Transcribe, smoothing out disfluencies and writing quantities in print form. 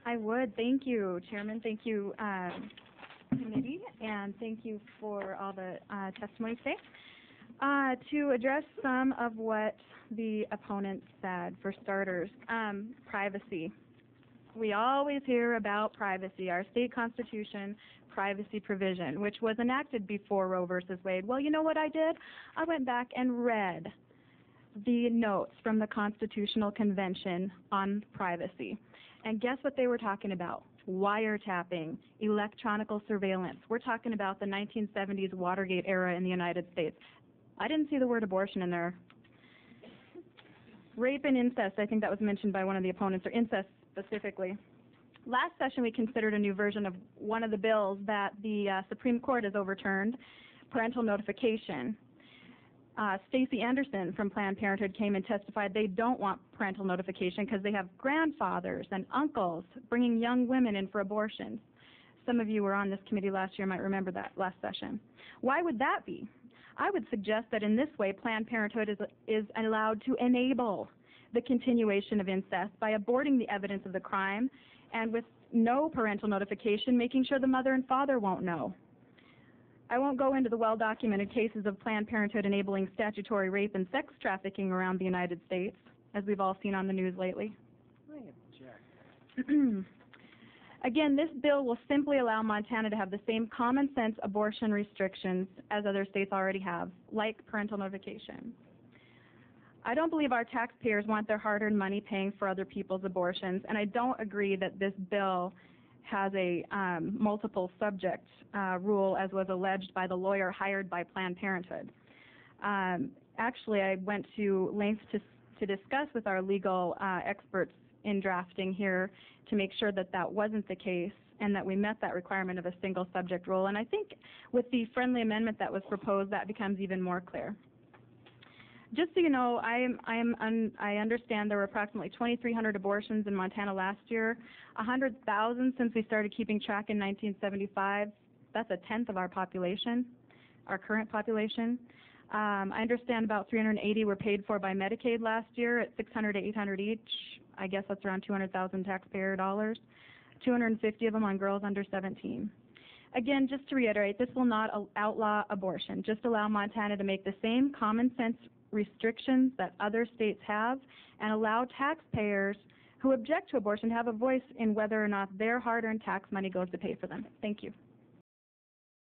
I would. Thank you, Chairman. Thank you, committee, and thank you for all the testimony today. To address some of what the opponents said, for starters, privacy. We always hear about privacy, our state constitution privacy provision, which was enacted before Roe versus Wade. Well, you know what I did? I went back and read the notes from the Constitutional Convention on privacy. And guess what they were talking about? Wiretapping, electronic surveillance. We're talking about the 1970s Watergate era in the United States. I didn't see the word abortion in there. Rape and incest, I think that was mentioned by one of the opponents, or incest specifically. Last session we considered a new version of one of the bills that the Supreme Court has overturned, parental notification. Stacey Anderson from Planned Parenthood came and testified they don't want parental notification because they have grandfathers and uncles bringing young women in for abortions. Some of you were on this committee last year, might remember that last session. Why would that be? I would suggest that in this way Planned Parenthood is allowed to enable the continuation of incest by aborting the evidence of the crime and with no parental notification, making sure the mother and father won't know. I won't go into the well-documented cases of Planned Parenthood enabling statutory rape and sex trafficking around the United States, as we've all seen on the news lately. I object. Again, this bill will simply allow Montana to have the same common-sense abortion restrictions as other states already have, like parental notification. I don't believe our taxpayers want their hard-earned money paying for other people's abortions, and I don't agree that this bill has a multiple subject rule, as was alleged by the lawyer hired by Planned Parenthood. Actually, I went to lengths to discuss with our legal experts in drafting here to make sure that that wasn't the case and that we met that requirement of a single subject rule. And I think with the friendly amendment that was proposed, that becomes even more clear. Just so you know, I understand there were approximately 2,300 abortions in Montana last year, 100,000 since we started keeping track in 1975. That's a tenth of our population, our current population. I understand about 380 were paid for by Medicaid last year at $600 to $800 each. I guess that's around 200,000 taxpayer dollars. 250 of them on girls under 17. Again, just to reiterate, this will not outlaw abortion. Just allow Montana to make the same common sense restrictions that other states have and allow taxpayers who object to abortion to have a voice in whether or not their hard-earned tax money goes to pay for them. Thank you.